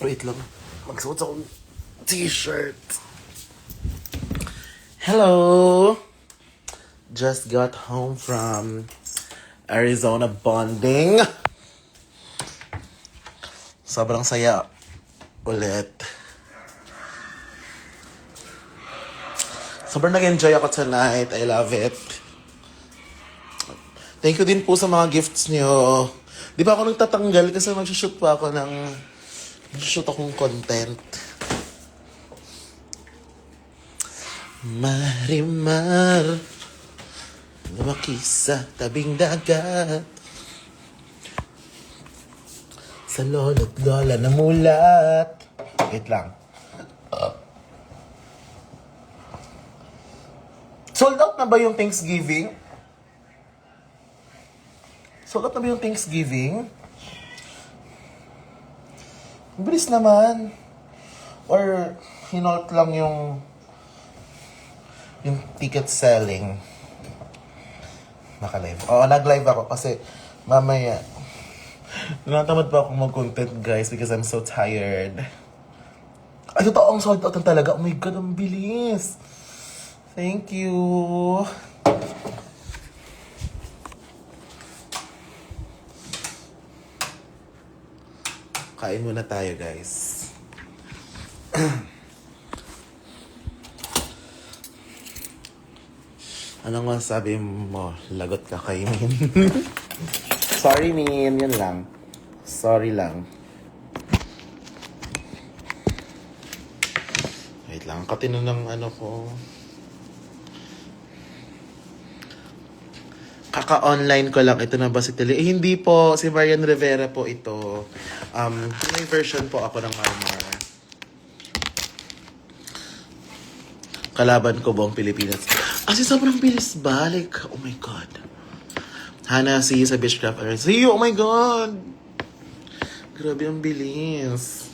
Wait lang. Magsuot akong t-shirt. Hello! Just got home from Arizona bonding. Sobrang saya ulit. Sobrang nag-enjoy ako tonight. I love it. Thank you din po sa mga gifts niyo. Di ba ako nagtatanggal kasi mag-shoot pa ako ng... Mag-shoot akong content. Marimar, lumaki sa tabing dagat. Sa lolo't lola na mulat. Wait lang. Sold out na ba yung Thanksgiving? Sold out na ba yung Thanksgiving? Bilis naman. Or hinolt lang yung ticket selling. Naka-live. Oo, nag-live ako kasi mamaya natamad pa akong mag-content, guys, because I'm so tired. Ay, totoo, ang sold out na talaga. Oh my God, ang bilis. Thank you. Kain muna tayo, guys. Anong masabi mo? Lagot ka kay Min. Sorry, Min. Yan lang. Sorry lang. Wait lang. Katino ng ano ko. Kaka-online ko lang. Ito na ba si Tele? Eh, hindi po. Si Marian Rivera po ito. May version po ako ng Marmar. Kalaban ko buong Pilipinas. Kasi sobrang bilis balik. Oh my God. Hana, see you sa Beechcraft. See you, oh my God. Grabe ang bilis.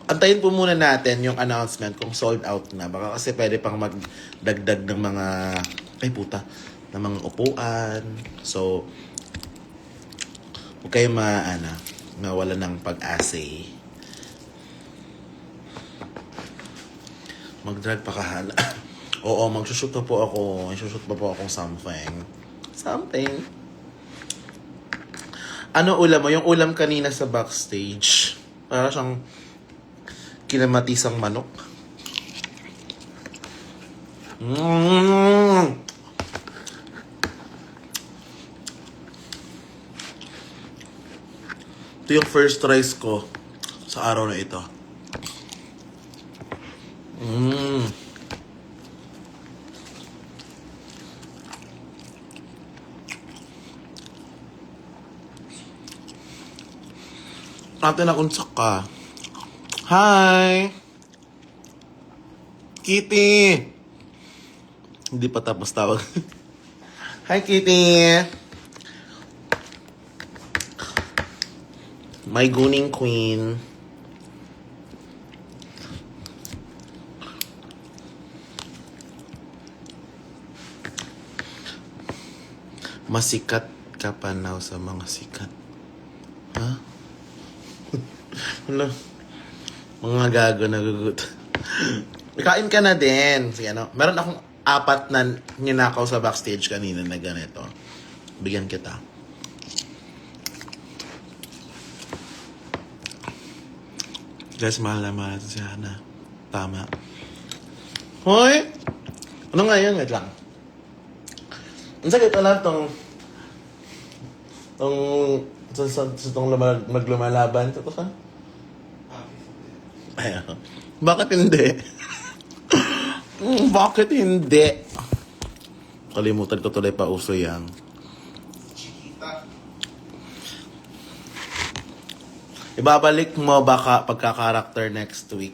Antayin po muna natin yung announcement kung sold out na. Baka kasi pwede pang magdagdag ng mga, ay puta, ng mga upuan. So, huwag kayo mawala ng pag-asa. Mag-drag pa kahala. Oo, magsushoot na po ako. Isushoot pa po akong something. Something. Ano ulam mo? Yung ulam kanina sa backstage. Para siyang kinamatisang manok. Ito yung first rice ko sa araw na ito. Natin akong saka. Hi! Kitty! Hindi pa tapos tawag. Hi, Kitty! My Guning Queen. Masikat ka pa now sa mga sikat. Ha? Ano? Mga gago nagugut. Kain ka na din. Sige, ano? Meron akong 4 na ninakaw sa backstage kanina na ganito. Bigyan kita. Guys, mahal na mahal si Hana. Tama. Hoy! Ano nga yun? Wait lang. Ang sakit na lang itong maglumalaban. Ito ka? Ay, bakit hindi? Bakit hindi? Kalimutan ko tuloy pa uso yan. Ibabalik mo baka pagka-character next week.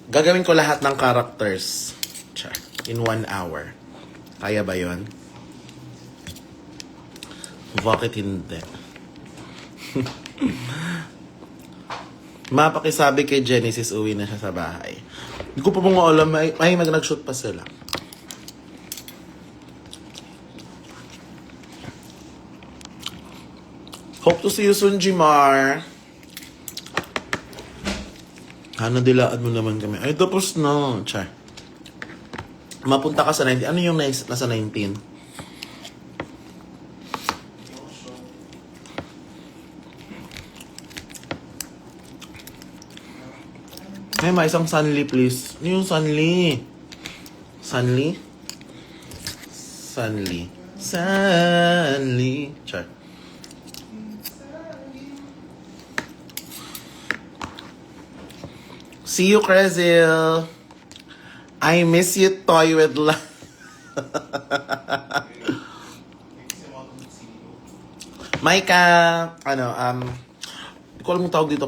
Gagawin ko lahat ng characters in 1 hour. Kaya ba yun? Bakit hindi? Mapakisabi kay Genesis, uwi na siya sa bahay. Hindi ko pa mga alam, ay nag-shoot pa sila. Hope to see you soon, Jimar. Hana, dilaan mo naman kami. Ay, tapos na. Char. Mapunta ka sa 19. Ano yung nasa 19? Ay, isang Sunly, please. Ano yung Sunly? Sunly? Sunly. Sunly. Char. See you, Crazil. I miss you, toy with love. Maika, hindi ko alam yung tawag dito.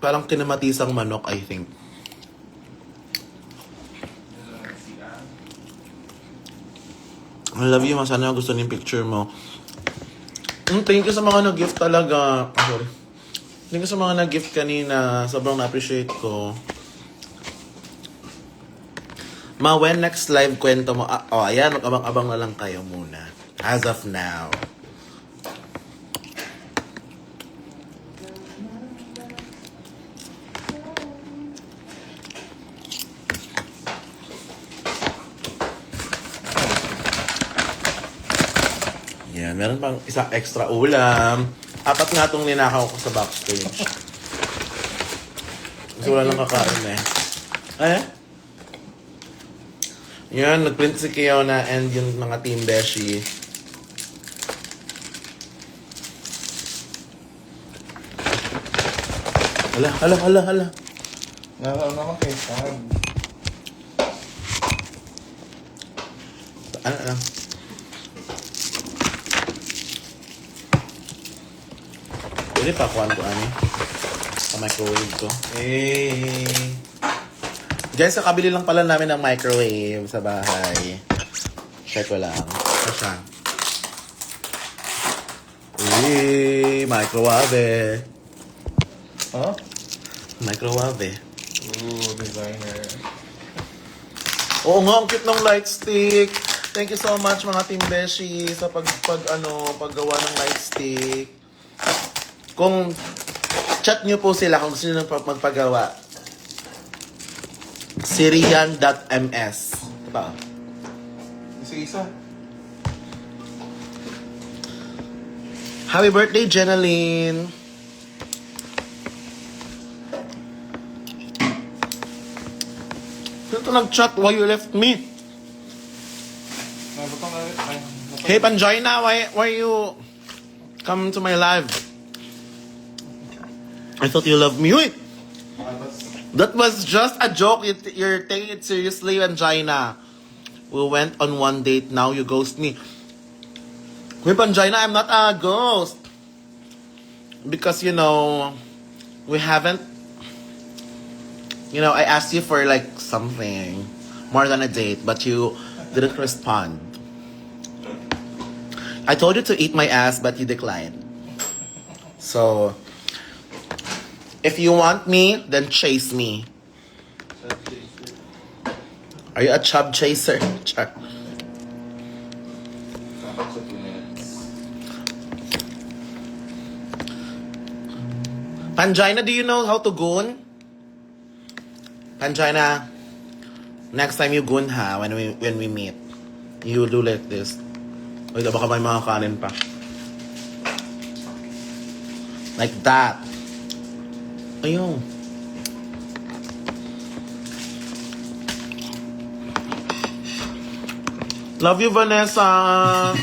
Parang kinamatisang manok, I think. I love you, sana gusto niyo yung picture mo. Thank you sa mga nag-gift talaga. Sorry. Thank you sa mga nag-gift kanina. Sobrang na-appreciate ko. When next live kwento mo? Ayan, mag-abang-abang na lang kayo muna. As of now. Yan, meron pang isang extra ulam. 4 nga itong ninakaw ko sa backstage. Kasi wala lang kakain eh. Yan, nagprint si Kiona and yung mga Team Beshi. Hala. Naraw naman kayo saan. Ano? Pwede pa kuhaan ko sa microwave ko. Guys, kakabili lang pala namin ng microwave sa bahay. Check ko lang. Ito siya. Microwave. Huh? Microwave. Ooh, designer. Oo nga, ang cute ng light stick. Thank you so much mga Team Beshi sa paggawa ng light stick. Kung chat nyo po sila kung gusto nyo magpagawa. Syrian.ms. Diba? Isa-isa. Happy birthday, Jenaline! Sino nag-chat? Why you left me? Hey, Panjaina, why you come to my live? I thought you loved me. Wait! That was just a joke. You're taking it seriously, Panjaina. We went on one date, now you ghost me. Wait, Panjaina, I'm not a ghost. Because, we haven't... I asked you for like something more than a date, but you didn't respond. I told you to eat my ass, but you declined. So, if you want me, then chase me. Are you a chub chaser? Char. Panjaina, do you know how to goon? Panjaina, next time you goon when we meet, you do like this. Uy, baka may mga kanin pa. Like that. Ayun. Love you, Vanessa.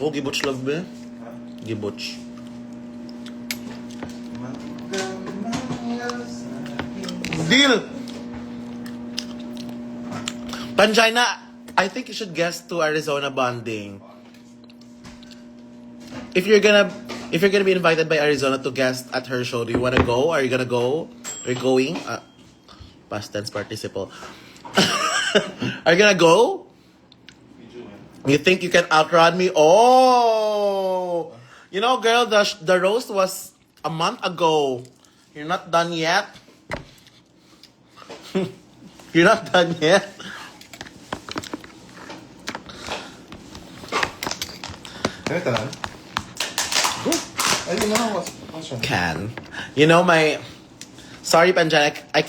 Oh, Giboch love be? Giboch. Deal! Panjaina, I think you should guest to Arizona bonding. If you're gonna be invited by Arizona to guest at her show, do you wanna go? Are you gonna go? Are you going? Past tense participle. Are you gonna go? You think you can outrun me? Oh! Girl, the roast was a month ago. You're not done yet? You're not done yet? Ganito lang. Go. Ay, yun na lang. What's your Can. You know, sorry, Panjay, I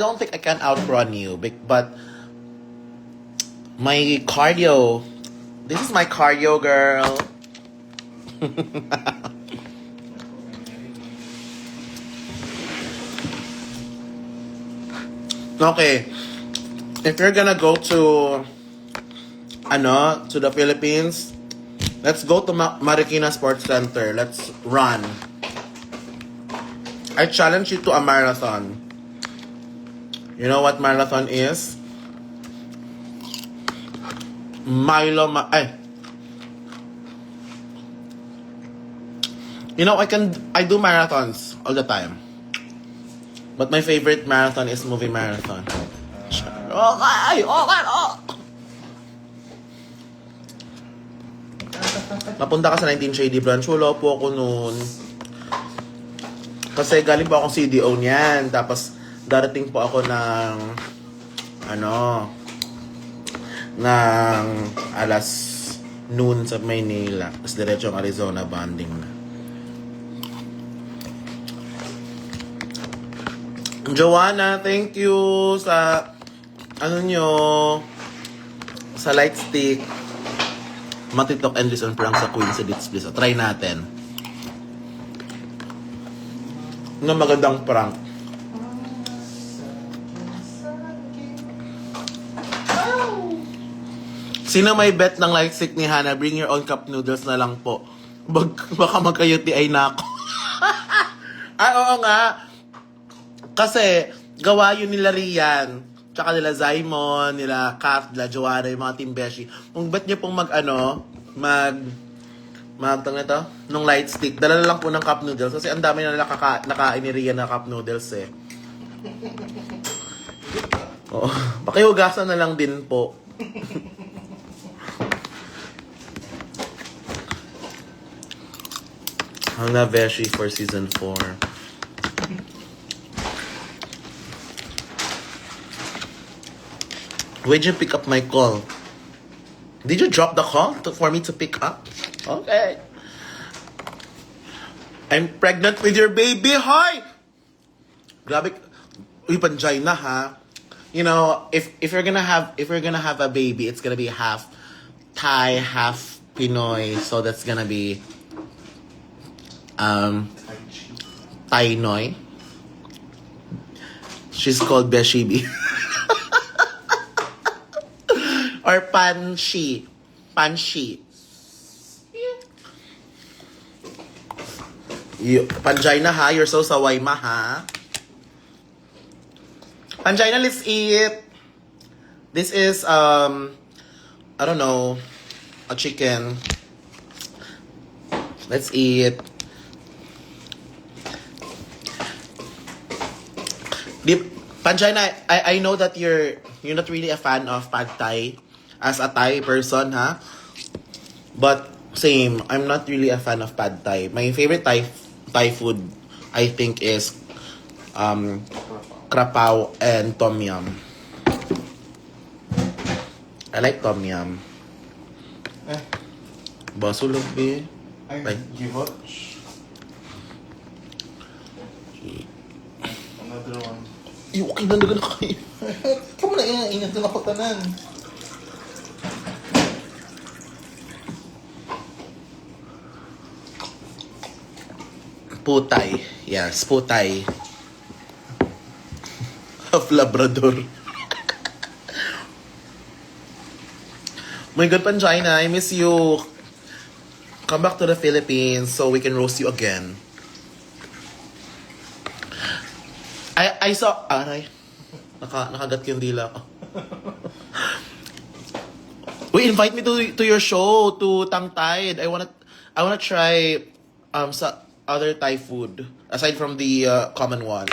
don't think I can outrun you, but my cardio, this is my cardio, girl. Okay. If you're gonna go to the Philippines, let's go to Marikina Sports Center. Let's run. I challenge you to a marathon. You know what marathon is? You know, I do marathons all the time. But my favorite marathon is movie marathon. Okay! Napunta ka sa 19 Shady Branch. Wala po ako noon. Kasi galing po akong CDO niyan. Tapos darating po ako ng alas noon sa Maynila. Tapos diretsong Arizona bonding na. Joanna, thank you sa sa light stick. Matitok and listen prank sa Queen sa Dits Please. Try natin. Magandang prank. Sino may bet ng light stick ni Hannah? Bring your own cup noodles na lang po. Baka magka-UTI na ako. Oo nga. Kasi, gawa yun nila Rian, tsaka nila Zaimon, nila Kath, nila Joanna, yung mga Team Beshi. Kung ba't niyo pong nung light stick, dala lang po ng cup noodles. Kasi ang dami na nakain ni Rian na cup noodles eh. Oo. Pakihugasan na lang din po. Hana Beshi for season 4. Where'd you pick up my call? Did you drop the call for me to pick up? Okay. I'm pregnant with your baby. Hi! Grabe. Uy, Panjay na ha. You know, if you're gonna have a baby, it's gonna be half Thai, half Pinoy. So that's gonna be Thai Noy. She's called Beshibi. Or Panshi. Panjay na ha. You're so saway ma ha. Panjay na, let's eat. This is, I don't know, a chicken. Let's eat. Panjay na, I know that you're not really a fan of pad thai. As a Thai person, ha? But, same. I'm not really a fan of pad Thai. My favorite Thai food, I think, is krapao and tom yum. I like tom yum. Basulog, be. Ay, give up. Another one. Okay na kayo. Kamu na ingat na ako tanan. Putay. Yes, putay. Of Labrador. My God, Panjina, I miss you. Come back to the Philippines so we can roast you again. I saw... Aray. Nakagat yung dila ko. Wait, invite me to your show, to Tang Tide. I wanna try sa other Thai food aside from the common one.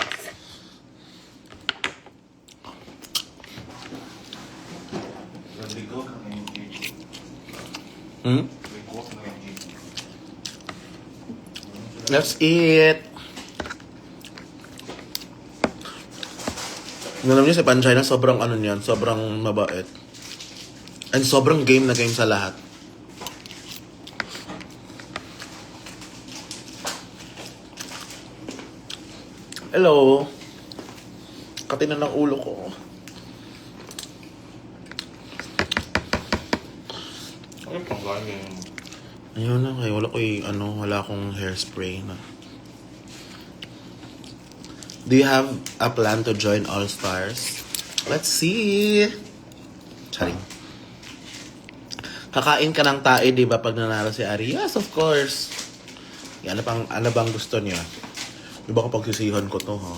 Let's eat. Alam niyo si Panjay na sobrang sobrang mabait. And sobrang game na game sa lahat. Hello. Katinan ng ulo ko. Ay, panggaling. Ayun na kayo. Wala akong hairspray na. Do you have a plan to join All Stars? Let's see. Charing. Kakain ka ng tae, di ba, pag nanalo si Ari? Yes, of course. Ano bang gusto niya? Di ba kapag sisihan ko to, ha?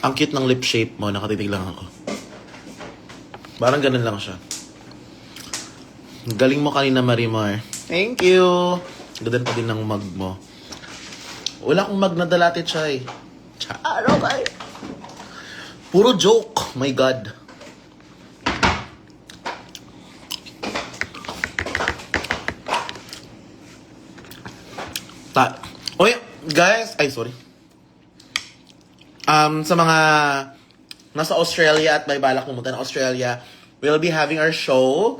Ang cute ng lip shape mo, nakatitig lang ako. Parang ganun lang siya. Galing mo kanina, Marimar. Thank you. Ganda pa din ng mug mo. Wala akong mug na dalati, Chay. Charo kayo. Puro joke. My God. Oy, guys. Ay, sorry. Sa mga nasa Australia at may balak pumunta na Australia, we'll be having our show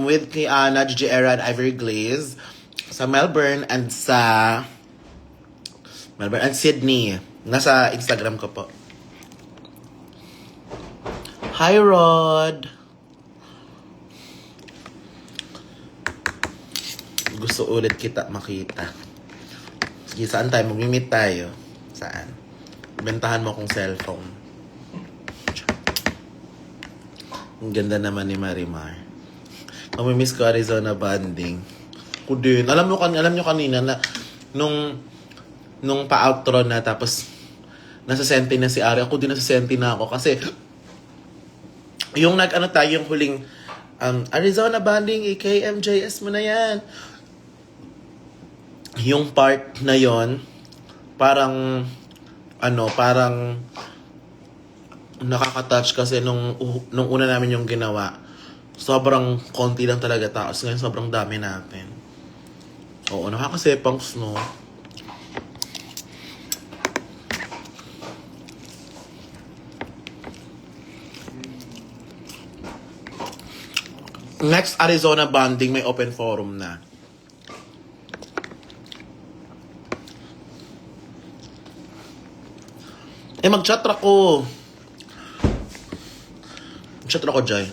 with Kiana, Gigi Era, and Ivory Glaze sa Melbourne and Sydney. Nasa Instagram ko po. Hi, Rod! Gusto ulit kita makita. Sige, saan tayo? Mag-meet tayo. Saan? Bentahan mo akong cellphone. Ang ganda naman ni Marimar. Mamimiss ko Arizona bonding. Ko din. Alam nyo kanina na nung pa-outro na tapos nasa senti na si Ari. Ako din nasa senti na ako kasi yung yung huling Arizona bonding, AKMJS mo na yan. Yung part na yon parang nakaka-touch kasi nung una namin yung ginawa, sobrang konti lang talaga taos. Ngayon sobrang dami natin. Oo, nakakasepangs, no? Next Arizona bonding, may open forum na. Mag-chat ako. Mag-chat ako, Jai.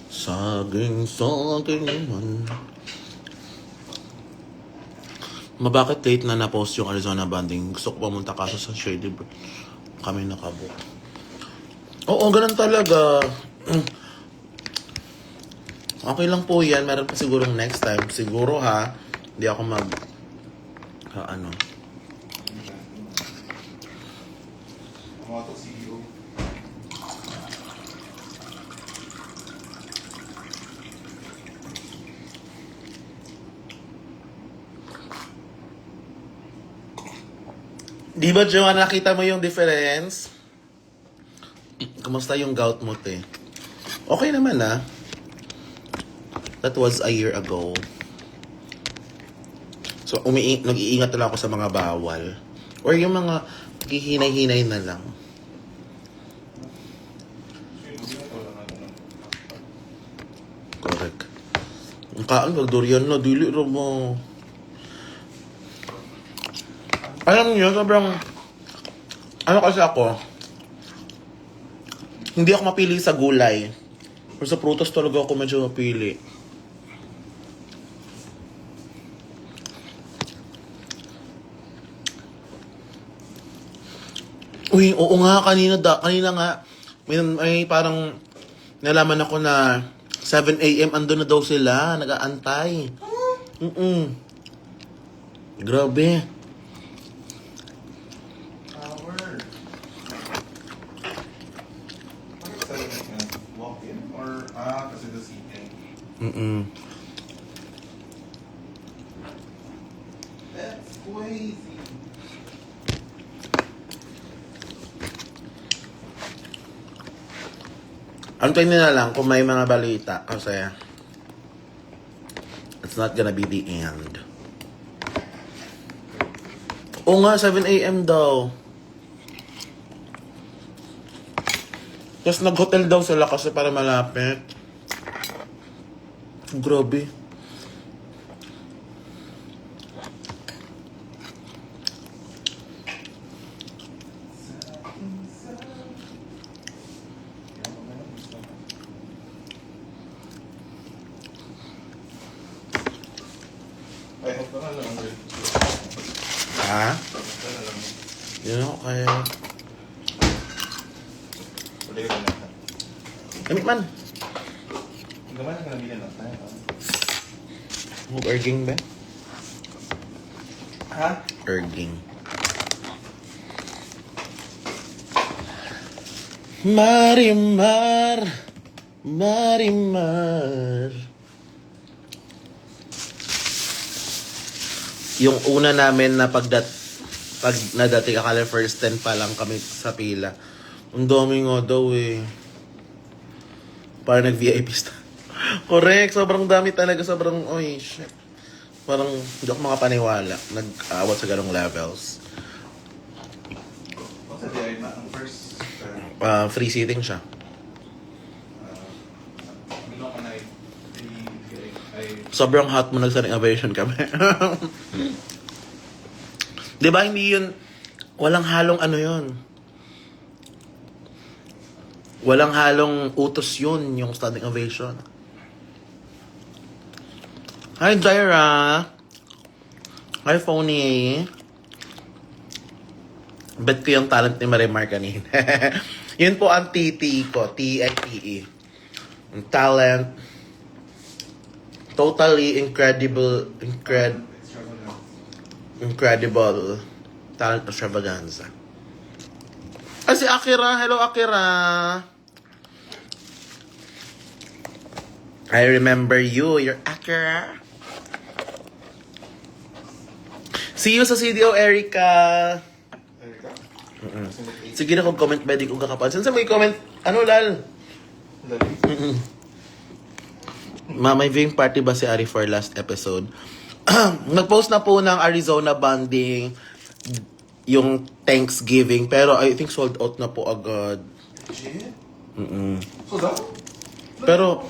Saging naman. Bakit late na na-post yung Arizona bonding? Gusto ko pumunta kaso sa Shady Bird. Kami nakabook. Oo, ganun talaga. Okay lang po yan. Meron pa sigurong next time. Siguro ha. Hindi ako Mga to CEO. Di ba, Joanna, nakita mo yung difference? Kumusta yung gout mo, te? Okay naman, ah. That was a year ago. So, nag-iingat na lang ako sa mga bawal. Or yung mga hihinay-hinay na lang. Correct. Ang kaan, durian na, dili rin mo. Alam niyo, sobrang... kasi ako, hindi ako mapili sa gulay. Pero sa prutas talaga ako medyo mapili. Uy, oo nga, kanina nga, may parang nalaman ako na 7 a.m. andun na daw sila, nag-aantay. Grabe. Walk in or kasi the seating. That's crazy. Antayin nila lang kung may mga balita kasi it's not gonna be the end. Oo nga, 7 a.m. daw. Tapos nag-hotel daw sila kasi para malapit. Grabe. Ay, hope na lang. Ha? Hope na lang. Yun ako kaya. Pwede ka na. Gamit man. Ang gaman na nabili natin. Erging ba? Ha? Erging. Marimar. Marimar. Yung una namin na pag nadating akala first 10 pa lang kami sa pila. Ang dami nga daw eh. Para nag-VIP style. Correct, sobrang dami talaga, sobrang, oy, shit. Parang hindi ako makapaniwala. Nag-awat sa ganong levels. What's the day na ang first? Free seating siya. Ano ka na ay Sobrang hot mo nag-standing ovation kami. Di ba hindi yun, walang halong ano yun. Walang halong utos yun, yung standing ovation. Hi, Jaira. Hi, Phony. Bet ko yung talent ni Marimar kanina. Yun po ang TT ko. T-I-T-E. Ang talent. Totally incredible. Incredible. Talent extravaganza. Ah, si Akira. Hello, Akira. I remember you. You're Akira. See you sa CDO, Erica. Erika? Sige na kung comment, pwede kong kakapansin. Saan mo i-comment? Ano, Lal? Dali. May viewing party ba si Ari for last episode? Nag-post na po ng Arizona bonding yung Thanksgiving. Pero I think sold out na po agad. Shit. Mm-mm. So that? Pero,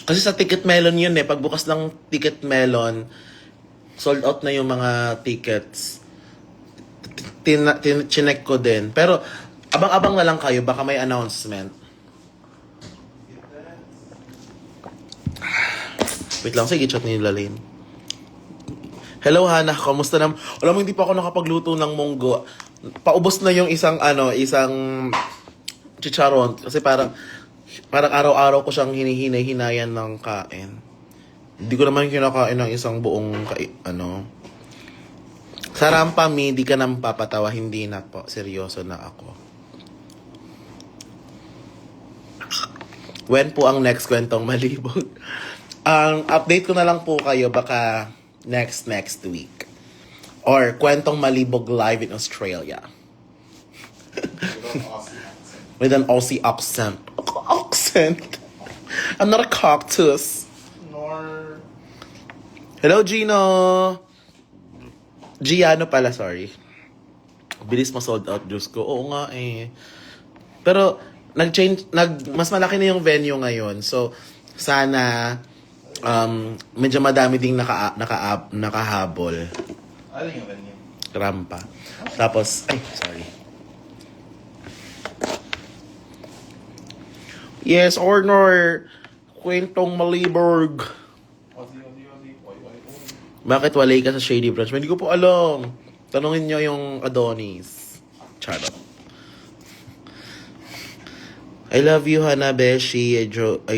kasi sa Ticket Melon yun eh. Pagbukas ng Ticket Melon, sold out na yung mga tickets. Chinek ko din. Pero, abang-abang na lang kayo. Baka may announcement. Wait lang, sige, chat ni Lalene. Hello, Hana. Kamusta na? Alam mo, hindi pa ako nakapagluto ng munggo. Paubos na yung isang chicharon. Kasi parang araw-araw ko siyang hinihinay-hinayan ng kain. Hindi ko naman kinakain ng isang buong Sarampami, di ka na papatawa. Hindi na po. Seryoso na ako. When po ang next kwentong malibog? Ang update ko na lang po kayo baka next week. Or kwentong malibog live in Australia. With an Aussie accent. Accent? I'm not a cactus. Nor... Hello, Gino! Giano pala, sorry. Bilis ma-sold out, Diyos ko. Oo nga eh. Pero, mas malaki na yung venue ngayon. So, sana, medyo madami ding nakahabol. Ano yung venue? Rampa. Tapos, sorry. Yes, Ornor. Kwentong Malibog. Ozzy. Bakit walay ka sa Shady Branch? Hindi ko po alam. Tanungin nyo yung Adonis. Charot. I love you, Hana Beshi. I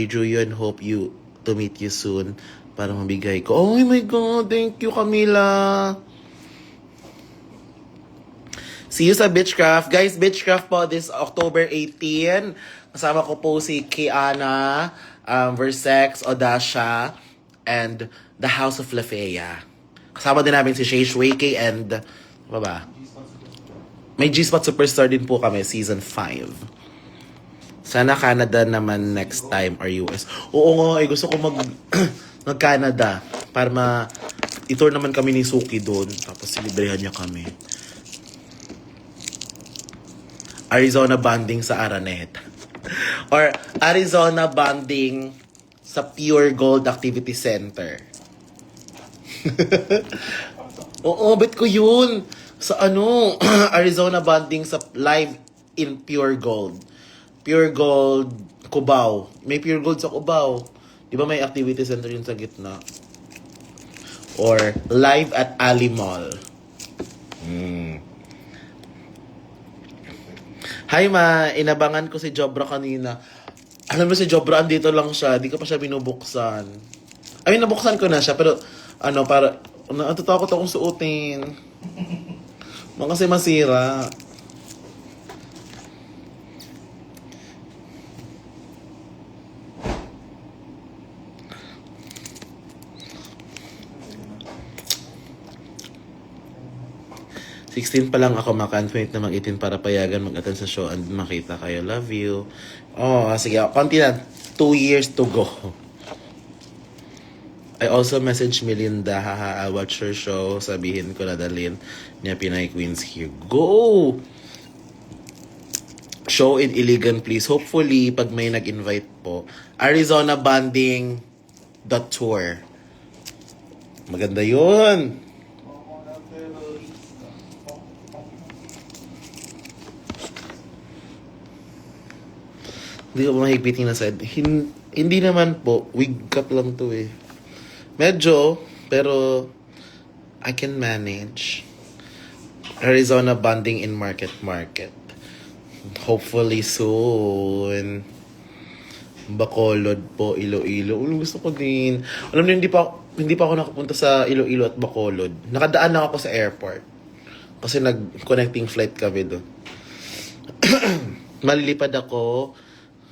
drew you and hope to meet you soon para mabigay ko. Oh my God, thank you, Camila. See you sa Bitchcraft. Guys, Bitchcraft po this October 18. Kasama ko po si Kiana, Versex, Odasha, and The House of Lafaya. Kasama din namin si Shay Shweke and ano ba? May G-Spot Superstar din po kami, season 5. Sana Canada naman next time or US. Oo nga, gusto ko mag-Canada para i-tour naman kami ni Suki doon. Tapos silibrehan niya kami. Arizona banding sa Araneta. Or Arizona bonding sa Pure Gold Activity Center. Oo, bet ko yun. Sa ano, Arizona bonding sa live in Pure Gold. Pure Gold, Cubao. May Pure Gold sa Cubao. Di ba may activity center yun sa gitna? Or live at Ali Mall. Hi ma, inabangan ko si Jobra kanina. Alam mo si Jobra, andito lang siya. Di ko pa siya binubuksan. I mean, nabuksan ko na siya. Pero, para, natatakot akong suotin. Kasi masira. $16 pa lang ako, maka-confident na mag-18 para payagan mag-attend sa show and makita kayo. Love you. Oh, sige. Konti na. 2 years to go. I also message Melinda, haha, I watch her show. Sabihin ko na dalhin niya Pinay Queens here. Go! Show in Iligan, please. Hopefully, pag may nag-invite po. Arizona Bonding the Tour. Maganda yun. Hindi ko mahigpitin na side. Hindi naman po. Wig cut lang to eh. Medyo, pero I can manage. Arizona bonding in Market. Hopefully soon. Bacolod po, Iloilo. Gusto ko din. Alam niyo, hindi pa ako nakapunta sa Iloilo at Bacolod. Nakadaan lang ako sa airport. Kasi nag-connecting flight kami doon. Malilipad ako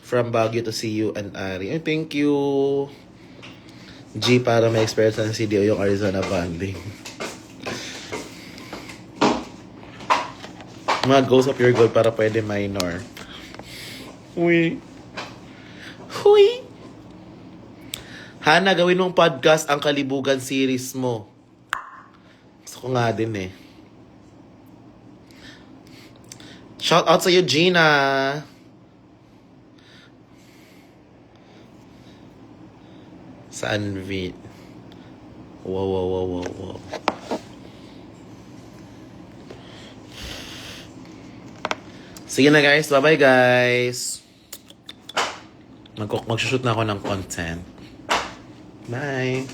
from Baguio to see you and Ari. Ay, thank you. G, para may experience ng CDO yung Arizona bonding. Mga goals of your goal para pwede minor. Huy. Hana, gawin mong podcast ang Kalibugan series mo. Gusto ko nga din eh. Shout out sa iyo, Gina. Saan V? Wow. Sige na guys. Bye-bye guys. Mag-shoot na ako ng content. Bye.